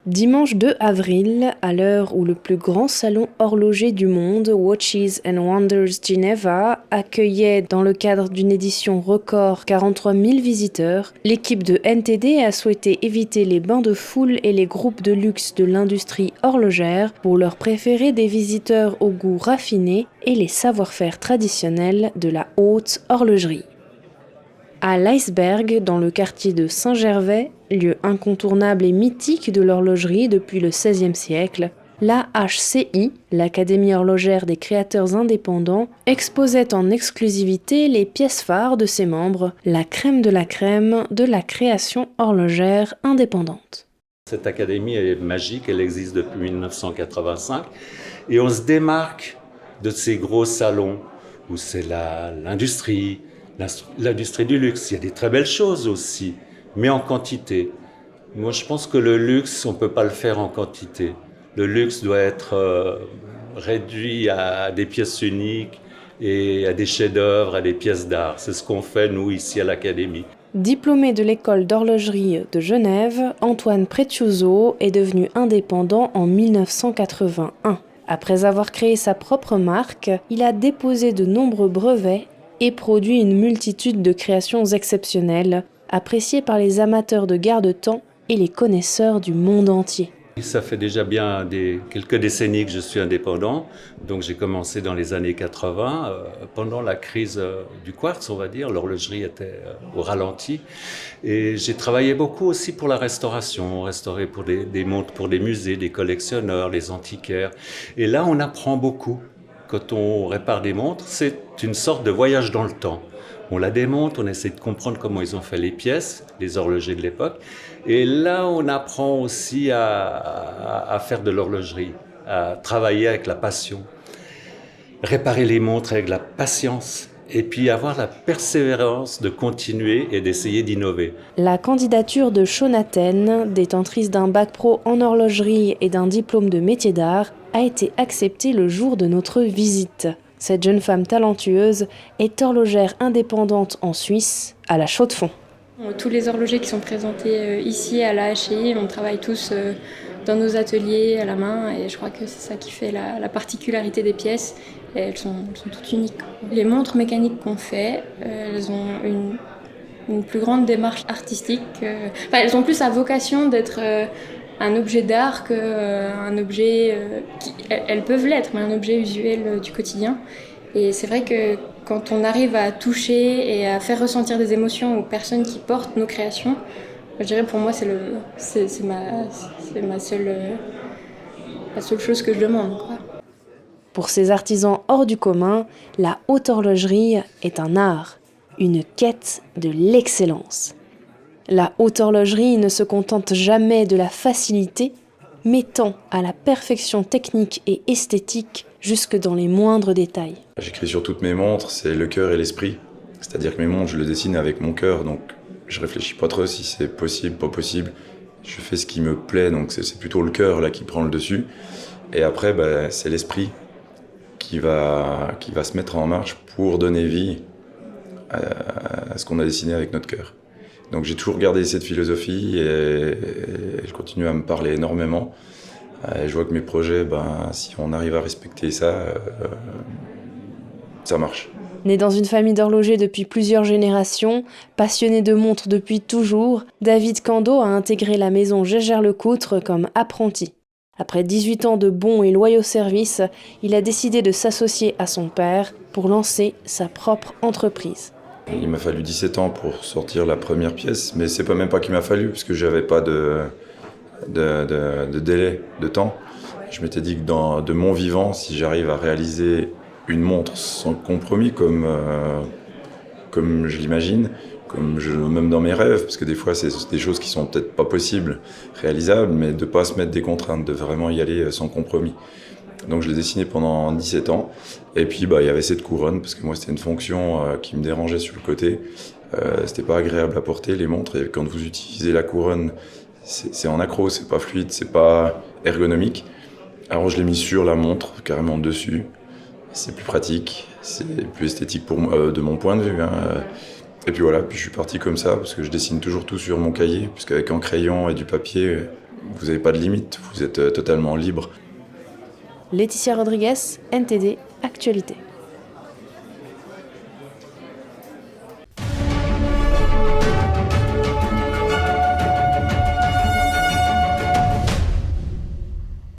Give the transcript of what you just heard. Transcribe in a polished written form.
Dimanche 2 avril, à l'heure où le plus grand salon horloger du monde, Watches and Wonders Geneva, accueillait dans le cadre d'une édition record 43 000 visiteurs, l'équipe de NTD a souhaité éviter les bains de foule et les groupes de luxe de l'industrie horlogère pour leur préférer des visiteurs au goût raffiné et les savoir-faire traditionnels de la haute horlogerie. À l'Iceberg, dans le quartier de Saint-Gervais, lieu incontournable et mythique de l'horlogerie depuis le XVIe siècle, l'AHCI, l'Académie horlogère des créateurs indépendants, exposait en exclusivité les pièces phares de ses membres, la crème de la création horlogère indépendante. Cette académie est magique, elle existe depuis 1985 et on se démarque de ces gros salons où c'est l'industrie du luxe. Il y a des très belles choses aussi, mais en quantité. Moi, je pense que le luxe, on ne peut pas le faire en quantité. Le luxe doit être réduit à des pièces uniques et à des chefs-d'œuvre, à des pièces d'art. C'est ce qu'on fait, nous, ici à l'Académie. Diplômé de l'école d'horlogerie de Genève, Antoine Pretioso est devenu indépendant en 1981. Après avoir créé sa propre marque, il a déposé de nombreux brevets et produit une multitude de créations exceptionnelles, appréciées par les amateurs de garde-temps et les connaisseurs du monde entier. Ça fait déjà bien quelques décennies que je suis indépendant, donc j'ai commencé dans les années 80, pendant la crise du quartz, on va dire, l'horlogerie était au ralenti, et j'ai travaillé beaucoup aussi pour la restauration, restaurer pour des montres pour des musées, des collectionneurs, les antiquaires, et là on apprend beaucoup. Quand on répare des montres, c'est une sorte de voyage dans le temps. On la démonte, on essaie de comprendre comment ils ont fait les pièces, les horlogers de l'époque. Et là, on apprend aussi à faire de l'horlogerie, à travailler avec la passion, réparer les montres avec la patience et puis avoir la persévérance de continuer et d'essayer d'innover. La candidature de Shonaten, détentrice d'un bac pro en horlogerie et d'un diplôme de métier d'art, a été acceptée le jour de notre visite. Cette jeune femme talentueuse est horlogère indépendante en Suisse, à la Chaux-de-Fonds. Tous les horlogers qui sont présentés ici à la HCI, on travaille tous dans nos ateliers à la main et je crois que c'est ça qui fait la particularité des pièces. Et elles sont toutes uniques. Les montres mécaniques qu'on fait, elles ont une plus grande démarche artistique. Elles ont plus à vocation d'être un objet d'art qu'un objet elles peuvent l'être, mais un objet usuel du quotidien. Et c'est vrai que quand on arrive à toucher et à faire ressentir des émotions aux personnes qui portent nos créations, je dirais pour moi c'est la seule chose que je demande, quoi. Pour ces artisans hors du commun, la haute horlogerie est un art, une quête de l'excellence. La haute horlogerie ne se contente jamais de la facilité, mais tend à la perfection technique et esthétique jusque dans les moindres détails. J'écris sur toutes mes montres, c'est le cœur et l'esprit. C'est-à-dire que mes montres, je les dessine avec mon cœur, donc je réfléchis pas trop si c'est possible, pas possible. Je fais ce qui me plaît, donc c'est plutôt le cœur là qui prend le dessus. Et après, c'est l'esprit qui va se mettre en marche pour donner vie à ce qu'on a dessiné avec notre cœur. Donc j'ai toujours gardé cette philosophie et elle continue à me parler énormément. Et je vois que mes projets, si on arrive à respecter ça, ça marche. Né dans une famille d'horlogers depuis plusieurs générations, passionné de montres depuis toujours, David Cando a intégré la maison Jaeger-LeCoultre comme apprenti. Après 18 ans de bons et loyaux services, il a décidé de s'associer à son père pour lancer sa propre entreprise. Il m'a fallu 17 ans pour sortir la première pièce, mais c'est même pas qu'il m'a fallu, parce que j'avais pas de délai, de temps. Je m'étais dit que de mon vivant, si j'arrive à réaliser une montre sans compromis, comme je l'imagine, même dans mes rêves, parce que des fois c'est des choses qui sont peut-être pas possibles, réalisables, mais de pas se mettre des contraintes, de vraiment y aller sans compromis. Donc je l'ai dessiné pendant 17 ans, et puis il y avait cette couronne, parce que moi c'était une fonction qui me dérangeait sur le côté. C'était pas agréable à porter les montres, et quand vous utilisez la couronne, c'est en accro, c'est pas fluide, c'est pas ergonomique. Alors je l'ai mis sur la montre, carrément dessus. C'est plus pratique, c'est plus esthétique pour moi, de mon point de vue. Et puis voilà, puis je suis parti comme ça, parce que je dessine toujours tout sur mon cahier, puisqu'avec un crayon et du papier, vous n'avez pas de limite, vous êtes totalement libre. Laetitia Rodriguez, NTD, Actualité.